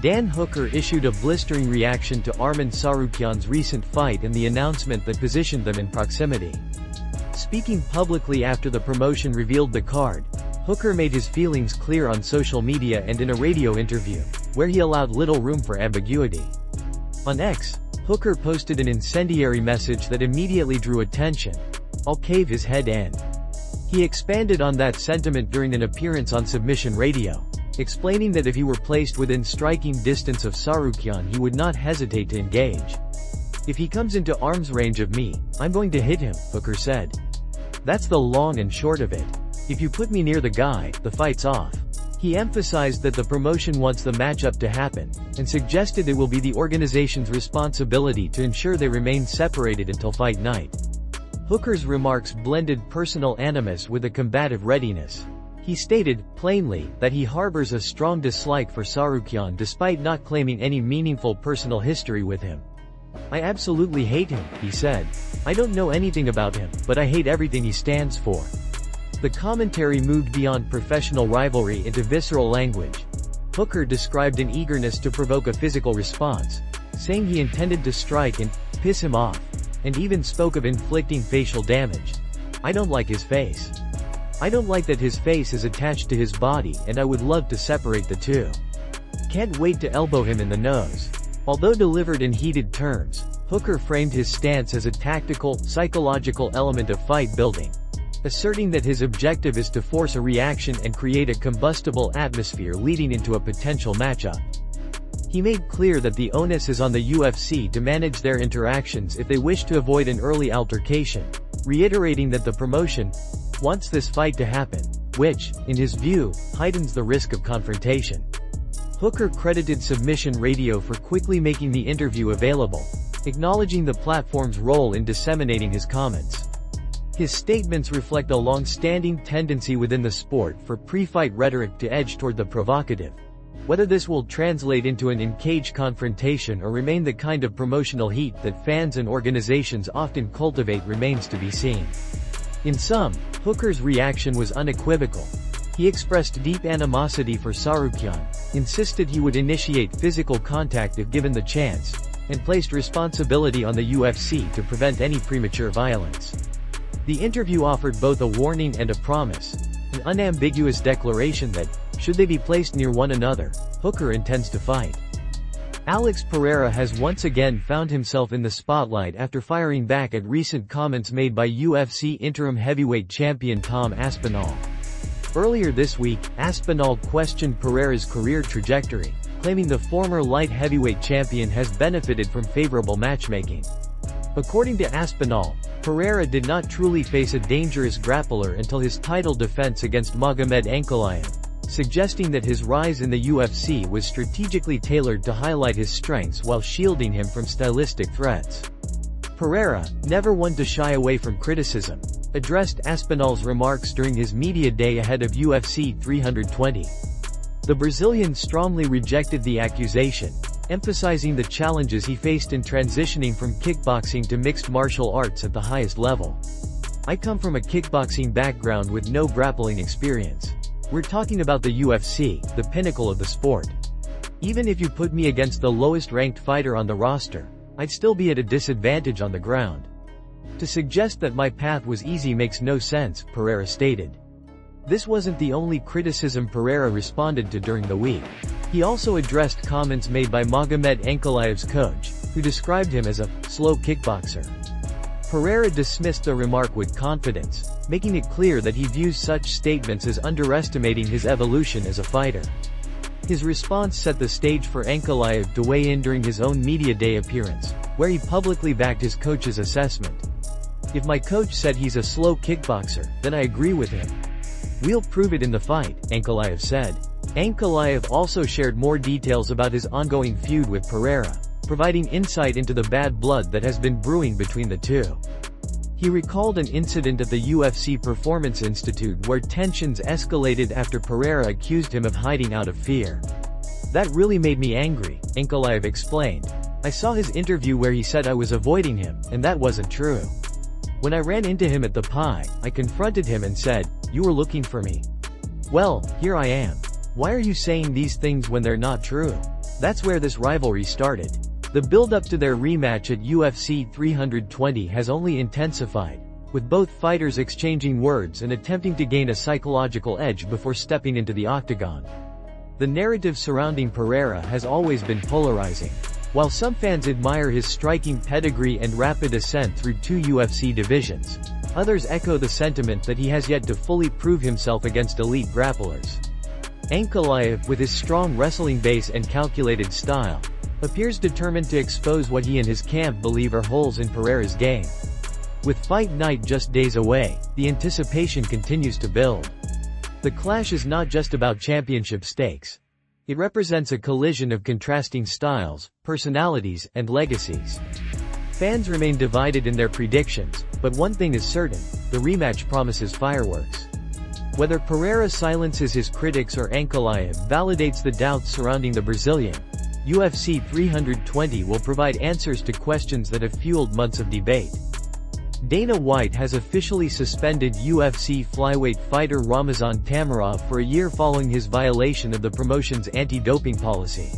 Dan Hooker issued a blistering reaction to Arman Tsarukyan's recent fight and the announcement that positioned them in proximity. Speaking publicly after the promotion revealed the card, Hooker made his feelings clear on social media and in a radio interview, where he allowed little room for ambiguity. On X, Hooker posted an incendiary message that immediately drew attention. "I'll cave his head in." He expanded on that sentiment during an appearance on Submission Radio, explaining that if he were placed within striking distance of Tsarukyan he would not hesitate to engage. "If he comes into arm's range of me, I'm going to hit him," Hooker said. "That's the long and short of it. If you put me near the guy, the fight's off." He emphasized that the promotion wants the matchup to happen, and suggested it will be the organization's responsibility to ensure they remain separated until fight night. Hooker's remarks blended personal animus with a combative readiness. He stated, plainly, that he harbors a strong dislike for Tsarukyan despite not claiming any meaningful personal history with him. "I absolutely hate him," he said. "I don't know anything about him, but I hate everything he stands for." The commentary moved beyond professional rivalry into visceral language. Hooker described an eagerness to provoke a physical response, saying he intended to strike and piss him off, and even spoke of inflicting facial damage. "I don't like his face. I don't like that his face is attached to his body, and I would love to separate the two. Can't wait to elbow him in the nose." Although delivered in heated terms, Hooker framed his stance as a tactical, psychological element of fight building, asserting that his objective is to force a reaction and create a combustible atmosphere leading into a potential matchup. He made clear that the onus is on the UFC to manage their interactions if they wish to avoid an early altercation, reiterating that the promotion wants this fight to happen, which, in his view, heightens the risk of confrontation. Hooker credited Submission Radio for quickly making the interview available, acknowledging the platform's role in disseminating his comments. His statements reflect a long-standing tendency within the sport for pre-fight rhetoric to edge toward the provocative. Whether this will translate into an in-cage confrontation or remain the kind of promotional heat that fans and organizations often cultivate remains to be seen. In sum, Hooker's reaction was unequivocal. He expressed deep animosity for Tsarukyan, insisted he would initiate physical contact if given the chance, and placed responsibility on the UFC to prevent any premature violence. The interview offered both a warning and a promise, an unambiguous declaration that, should they be placed near one another, Hooker intends to fight. Alex Pereira has once again found himself in the spotlight after firing back at recent comments made by UFC interim heavyweight champion Tom Aspinall. Earlier this week, Aspinall questioned Pereira's career trajectory, claiming the former light heavyweight champion has benefited from favorable matchmaking. According to Aspinall, Pereira did not truly face a dangerous grappler until his title defense against Magomed Ankalaev, suggesting that his rise in the UFC was strategically tailored to highlight his strengths while shielding him from stylistic threats. Pereira, never one to shy away from criticism, addressed Aspinall's remarks during his media day ahead of UFC 320. The Brazilian strongly rejected the accusation, emphasizing the challenges he faced in transitioning from kickboxing to mixed martial arts at the highest level. "I come from a kickboxing background with no grappling experience. We're talking about the UFC, the pinnacle of the sport. Even if you put me against the lowest-ranked fighter on the roster, I'd still be at a disadvantage on the ground. To suggest that my path was easy makes no sense," Pereira stated. This wasn't the only criticism Pereira responded to during the week. He also addressed comments made by Magomed Ankalaev's coach, who described him as a slow kickboxer. Pereira dismissed the remark with confidence, making it clear that he views such statements as underestimating his evolution as a fighter. His response set the stage for Ankalaev to weigh in during his own media day appearance, where he publicly backed his coach's assessment. "If my coach said he's a slow kickboxer, then I agree with him. We'll prove it in the fight," Ankalaev said. Ankalaev also shared more details about his ongoing feud with Pereira, providing insight into the bad blood that has been brewing between the two. He recalled an incident at the UFC Performance Institute where tensions escalated after Pereira accused him of hiding out of fear. "That really made me angry," Ankalaev explained. "I saw his interview where he said I was avoiding him, and that wasn't true. When I ran into him at the PI, I confronted him and said, 'You were looking for me. Well, here I am. Why are you saying these things when they're not true? That's where this rivalry started. The build-up to their rematch at UFC 320 has only intensified, with both fighters exchanging words and attempting to gain a psychological edge before stepping into the octagon. The narrative surrounding Pereira has always been polarizing. While some fans admire his striking pedigree and rapid ascent through 2 UFC divisions, others echo the sentiment that he has yet to fully prove himself against elite grapplers. Ankalaev, with his strong wrestling base and calculated style, appears determined to expose what he and his camp believe are holes in Pereira's game. With fight night just days away, the anticipation continues to build. The clash is not just about championship stakes. It represents a collision of contrasting styles, personalities, and legacies. Fans remain divided in their predictions, but one thing is certain: the rematch promises fireworks. Whether Pereira silences his critics or Ankalaev validates the doubts surrounding the Brazilian, UFC 320 will provide answers to questions that have fueled months of debate. Dana White has officially suspended UFC flyweight fighter Ramazan Tamarov for a year following his violation of the promotion's anti-doping policy.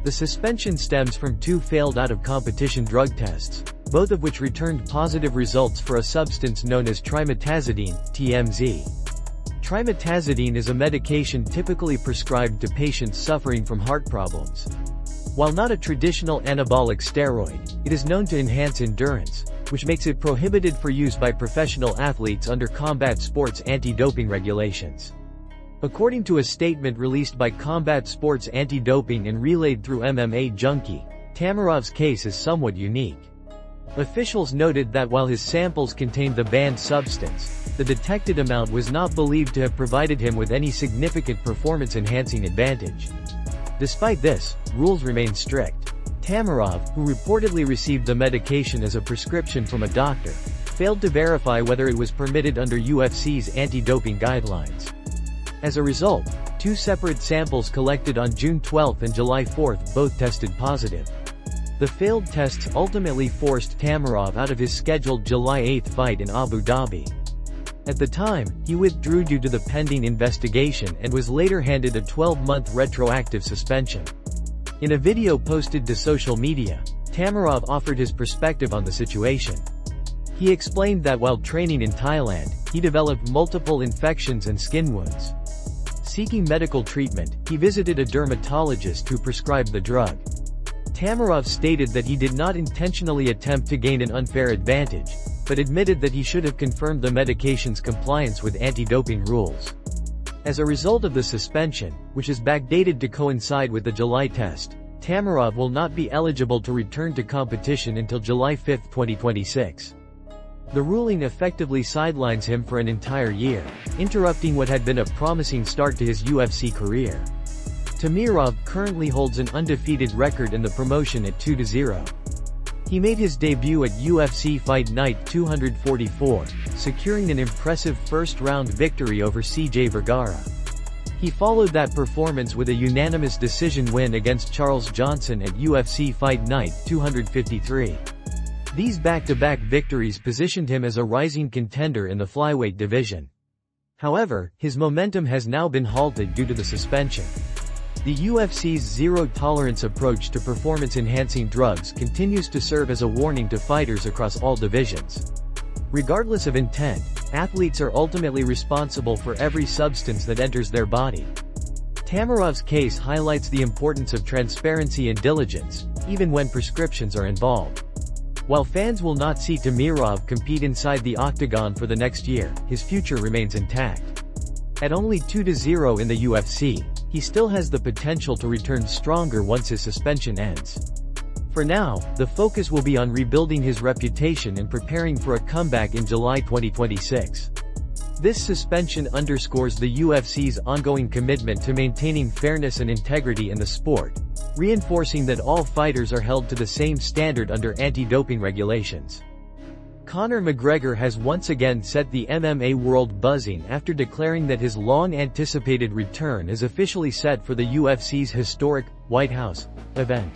The suspension stems from 2 failed out-of-competition drug tests, both of which returned positive results for a substance known as trimetazidine, TMZ. Trimetazidine is a medication typically prescribed to patients suffering from heart problems. While not a traditional anabolic steroid, it is known to enhance endurance, which makes it prohibited for use by professional athletes under combat sports anti-doping regulations. According to a statement released by Combat Sports Anti-Doping and relayed through MMA Junkie, Tamarov's case is somewhat unique. Officials noted that while his samples contained the banned substance, the detected amount was not believed to have provided him with any significant performance-enhancing advantage. Despite this, rules remain strict. Tamarov, who reportedly received the medication as a prescription from a doctor, failed to verify whether it was permitted under UFC's anti-doping guidelines. As a result, 2 separate samples collected on June 12 and July 4 both tested positive. The failed tests ultimately forced Tamarov out of his scheduled July 8 fight in Abu Dhabi. At the time, he withdrew due to the pending investigation and was later handed a 12-month retroactive suspension. In a video posted to social media, Tamarov offered his perspective on the situation. He explained that while training in Thailand, he developed multiple infections and skin wounds. Seeking medical treatment, he visited a dermatologist who prescribed the drug. Tamarov stated that he did not intentionally attempt to gain an unfair advantage, but admitted that he should have confirmed the medication's compliance with anti-doping rules. As a result of the suspension, which is backdated to coincide with the July test, Tamarov will not be eligible to return to competition until July 5, 2026. The ruling effectively sidelines him for an entire year, interrupting what had been a promising start to his UFC career. Tamarov currently holds an undefeated record in the promotion at 2-0. He made his debut at UFC Fight Night 244, securing an impressive first-round victory over CJ Vergara. He followed that performance with a unanimous decision win against Charles Johnson at UFC Fight Night 253. These back-to-back victories positioned him as a rising contender in the flyweight division. However, his momentum has now been halted due to the suspension. The UFC's zero-tolerance approach to performance-enhancing drugs continues to serve as a warning to fighters across all divisions. Regardless of intent, athletes are ultimately responsible for every substance that enters their body. Tamarov's case highlights the importance of transparency and diligence, even when prescriptions are involved. While fans will not see Tamarov compete inside the octagon for the next year, his future remains intact. At only 2-0 in the UFC, he still has the potential to return stronger once his suspension ends. For now, the focus will be on rebuilding his reputation and preparing for a comeback in July 2026. This suspension underscores the UFC's ongoing commitment to maintaining fairness and integrity in the sport, reinforcing that all fighters are held to the same standard under anti-doping regulations. Conor McGregor has once again set the MMA world buzzing after declaring that his long-anticipated return is officially set for the UFC's historic White House event.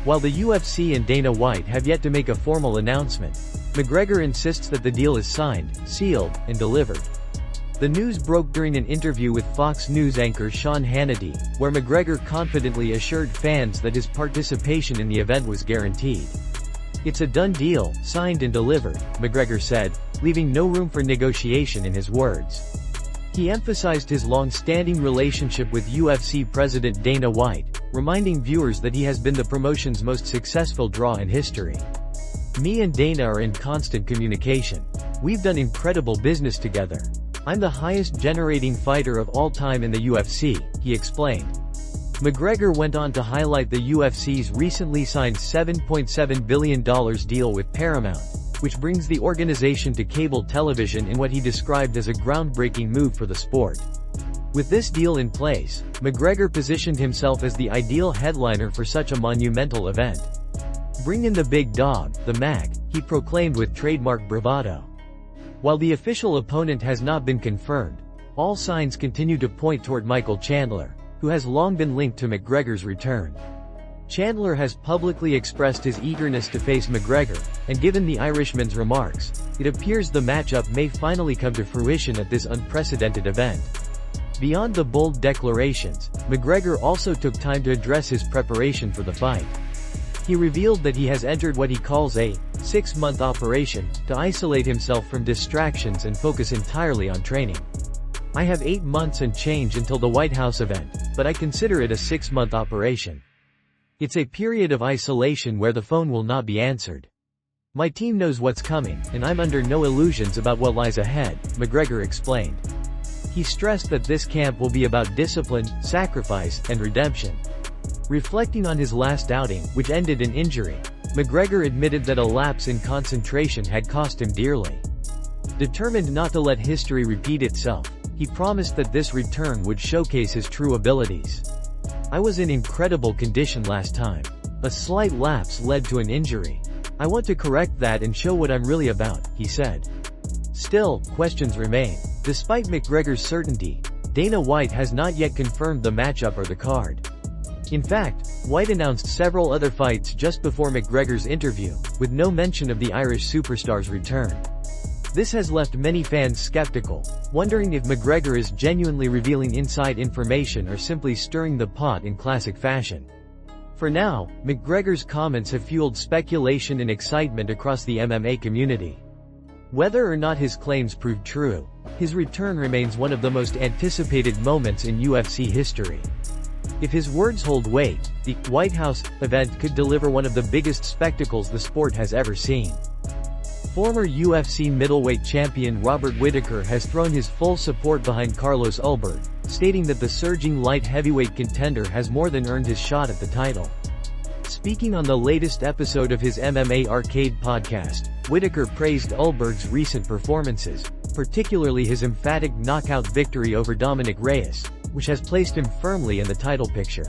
While the UFC and Dana White have yet to make a formal announcement, McGregor insists that the deal is signed, sealed, and delivered. The news broke during an interview with Fox News anchor Sean Hannity, where McGregor confidently assured fans that his participation in the event was guaranteed. "It's a done deal, signed and delivered," McGregor said, leaving no room for negotiation in his words. He emphasized his long-standing relationship with UFC president Dana White, reminding viewers that he has been the promotion's most successful draw in history. "Me and Dana are in constant communication. We've done incredible business together. I'm the highest generating fighter of all time in the UFC," he explained. McGregor went on to highlight the UFC's recently signed $7.7 billion deal with Paramount, which brings the organization to cable television in what he described as a groundbreaking move for the sport. With this deal in place, McGregor positioned himself as the ideal headliner for such a monumental event. "Bring in the big dog, the Mac," he proclaimed with trademark bravado. While the official opponent has not been confirmed, all signs continue to point toward Michael Chandler, who has long been linked to McGregor's return. Chandler has publicly expressed his eagerness to face McGregor, and given the Irishman's remarks, it appears the matchup may finally come to fruition at this unprecedented event. Beyond the bold declarations, McGregor also took time to address his preparation for the fight. He revealed that he has entered what he calls a 6-month operation to isolate himself from distractions and focus entirely on training. "I have 8 months and change until the White House event, but I consider it a 6-month operation. It's a period of isolation where the phone will not be answered. My team knows what's coming, and I'm under no illusions about what lies ahead," McGregor explained. He stressed that this camp will be about discipline, sacrifice, and redemption. Reflecting on his last outing, which ended in injury, McGregor admitted that a lapse in concentration had cost him dearly. Determined not to let history repeat itself, he promised that this return would showcase his true abilities. "I was in incredible condition last time. A slight lapse led to an injury. I want to correct that and show what I'm really about," he said. Still, questions remain. Despite McGregor's certainty, Dana White has not yet confirmed the matchup or the card. In fact, White announced several other fights just before McGregor's interview, with no mention of the Irish superstar's return. This has left many fans skeptical, wondering if McGregor is genuinely revealing inside information or simply stirring the pot in classic fashion. For now, McGregor's comments have fueled speculation and excitement across the MMA community. Whether or not his claims prove true, his return remains one of the most anticipated moments in UFC history. If his words hold weight, the White House event could deliver one of the biggest spectacles the sport has ever seen. Former UFC middleweight champion Robert Whittaker has thrown his full support behind Carlos Ulberg, stating that the surging light heavyweight contender has more than earned his shot at the title. Speaking on the latest episode of his MMA Arcade podcast, Whittaker praised Ulberg's recent performances, particularly his emphatic knockout victory over Dominic Reyes, which has placed him firmly in the title picture.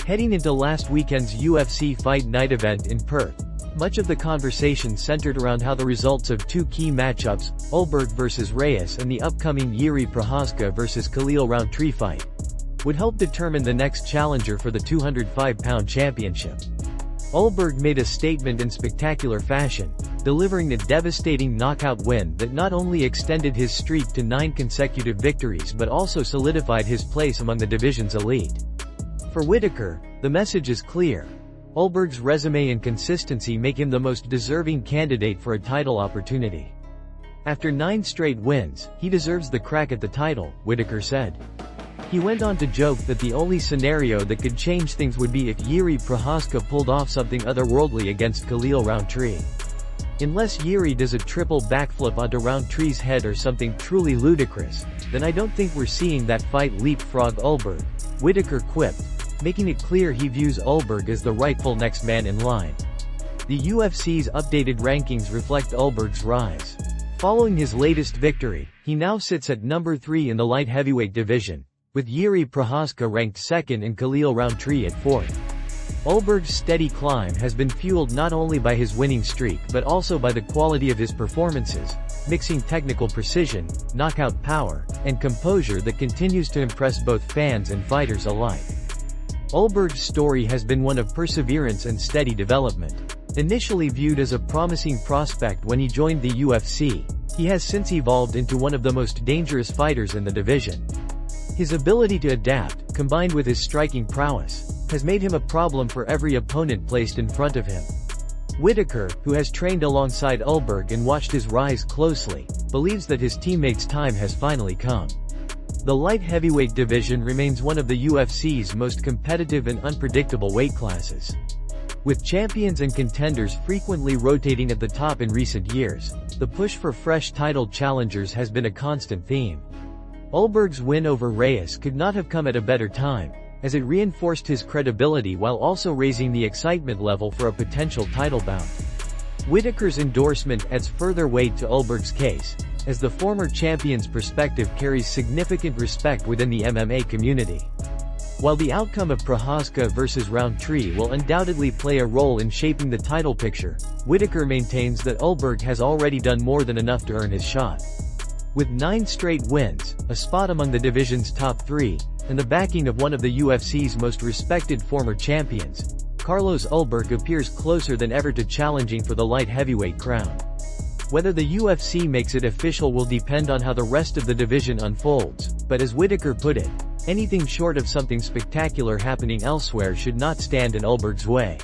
Heading into last weekend's UFC Fight Night event in Perth, much of the conversation centered around how the results of two key matchups, Ulberg vs Reyes and the upcoming Jiří Procházka vs Khalil Rountree fight, would help determine the next challenger for the 205-pound championship. Ulberg made a statement in spectacular fashion, delivering a devastating knockout win that not only extended his streak to 9 consecutive victories but also solidified his place among the division's elite. For Whittaker, the message is clear. Ulberg's resume and consistency make him the most deserving candidate for a title opportunity. After 9 straight wins, he deserves the crack at the title, Whittaker said. He went on to joke that the only scenario that could change things would be if Jiří Procházka pulled off something otherworldly against Khalil Rountree. Unless Jiří does a triple backflip onto Rountree's head or something truly ludicrous, then I don't think we're seeing that fight leapfrog Ulberg, Whittaker quipped, making it clear he views Ulberg as the rightful next man in line. The UFC's updated rankings reflect Ulberg's rise. Following his latest victory, he now sits at number 3 in the light heavyweight division, with Jiří Procházka ranked 2nd and Khalil Rountree at 4th. Ulberg's steady climb has been fueled not only by his winning streak but also by the quality of his performances, mixing technical precision, knockout power, and composure that continues to impress both fans and fighters alike. Ulberg's story has been one of perseverance and steady development. Initially viewed as a promising prospect when he joined the UFC, He has since evolved into one of the most dangerous fighters in the division. His ability to adapt, combined with his striking prowess, has made him a problem for every opponent placed in front of him. Whittaker, who has trained alongside Ulberg and watched his rise closely, believes that his teammate's time has finally come. The light heavyweight division remains one of the UFC's most competitive and unpredictable weight classes. With champions and contenders frequently rotating at the top in recent years, the push for fresh title challengers has been a constant theme. Ulberg's win over Reyes could not have come at a better time, as it reinforced his credibility while also raising the excitement level for a potential title bout. Whittaker's endorsement adds further weight to Ulberg's case, as the former champion's perspective carries significant respect within the MMA community. While the outcome of Prochazka versus Roundtree will undoubtedly play a role in shaping the title picture, Whittaker maintains that Ulberg has already done more than enough to earn his shot. With 9 straight wins, a spot among the division's top 3, and the backing of one of the UFC's most respected former champions, Carlos Ulberg appears closer than ever to challenging for the light heavyweight crown. Whether the UFC makes it official will depend on how the rest of the division unfolds, but as Whittaker put it, anything short of something spectacular happening elsewhere should not stand in Ulberg's way.